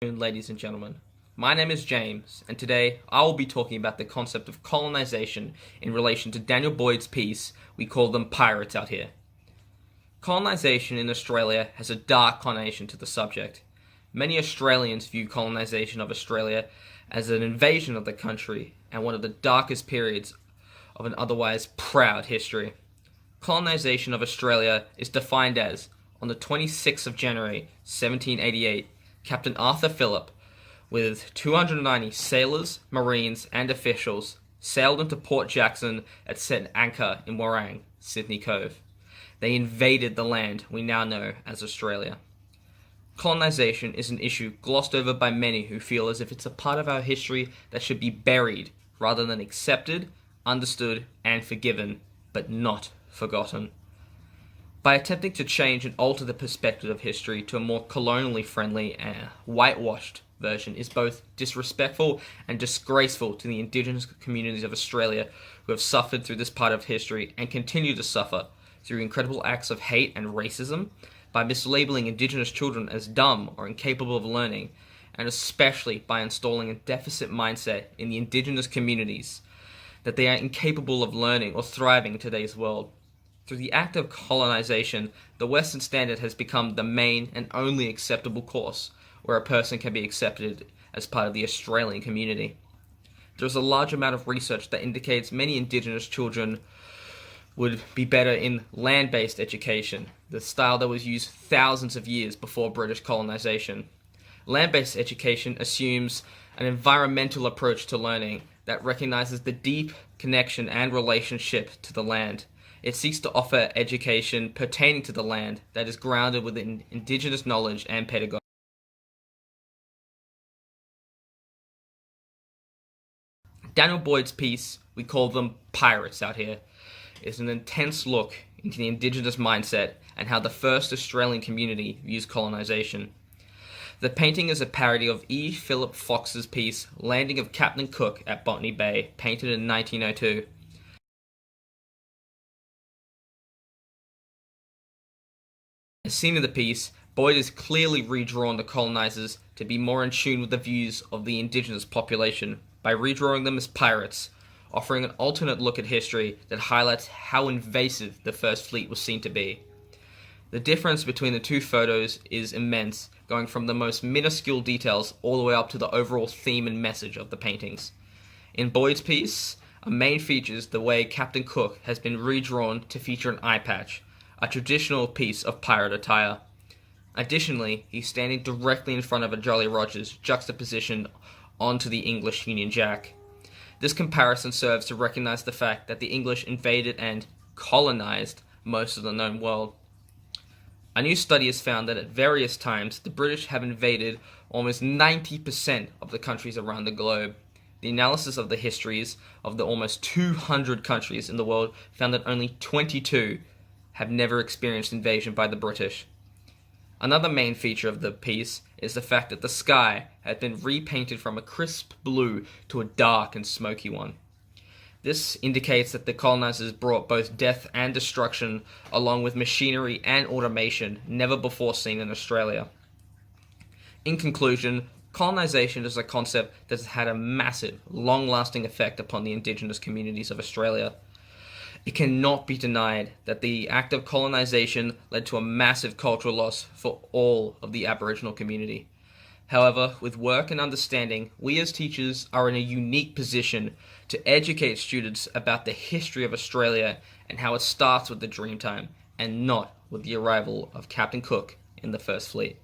Ladies and gentlemen. My name is James, and today I will be talking about the concept of colonization in relation to Daniel Boyd's piece, We Call Them Pirates Out Here. Colonization in Australia has a dark connotation to the subject. Many Australians view colonization of Australia as an invasion of the country and one of the darkest periods of an otherwise proud history. Colonization of Australia is defined as, on the 26th of January 1788, Captain Arthur Phillip, with 290 sailors, marines, and officials, sailed into Port Jackson and set anchor in Warrang, Sydney Cove. They invaded the land we now know as Australia. Colonization is an issue glossed over by many who feel as if it's a part of our history that should be buried rather than accepted, understood, and forgiven, but not forgotten. By attempting to change and alter the perspective of history to a more colonially friendly and whitewashed version is both disrespectful and disgraceful to the Indigenous communities of Australia who have suffered through this part of history and continue to suffer through incredible acts of hate and racism, by mislabeling Indigenous children as dumb or incapable of learning, and especially by installing a deficit mindset in the Indigenous communities that they are incapable of learning or thriving in today's world. Through the act of colonization, the Western standard has become the main and only acceptable course where a person can be accepted as part of the Australian community. There is a large amount of research that indicates many Indigenous children would be better in land-based education, the style that was used thousands of years before British colonization. Land-based education assumes an environmental approach to learning that recognizes the deep connection and relationship to the land. It seeks to offer education pertaining to the land that is grounded within Indigenous knowledge and pedagogy. Daniel Boyd's piece, We Call Them Pirates Out Here, is an intense look into the Indigenous mindset and how the first Australian community views colonization. The painting is a parody of E. Philip Fox's piece, Landing of Captain Cook at Botany Bay, painted in 1902. As seen in the piece, Boyd has clearly redrawn the colonizers to be more in tune with the views of the Indigenous population by redrawing them as pirates, offering an alternate look at history that highlights how invasive the First Fleet was seen to be. The difference between the two photos is immense, going from the most minuscule details all the way up to the overall theme and message of the paintings. In Boyd's piece, a main feature is the way Captain Cook has been redrawn to feature an eye patch, a traditional piece of pirate attire. Additionally, he's standing directly in front of a Jolly Rogers juxtaposition onto the English Union Jack. This comparison serves to recognize the fact that the English invaded and colonized most of the known world. A new study has found that at various times, the British have invaded almost 90% of the countries around the globe. The analysis of the histories of the almost 200 countries in the world found that only 22 have never experienced invasion by the British. Another main feature of the piece is the fact that the sky had been repainted from a crisp blue to a dark and smoky one. This indicates that the colonizers brought both death and destruction along with machinery and automation never before seen in Australia. In conclusion, colonization is a concept that has had a massive, long-lasting effect upon the Indigenous communities of Australia. It cannot be denied that the act of colonization led to a massive cultural loss for all of the Aboriginal community. However, with work and understanding, we as teachers are in a unique position to educate students about the history of Australia and how it starts with the Dreamtime and not with the arrival of Captain Cook in the First Fleet.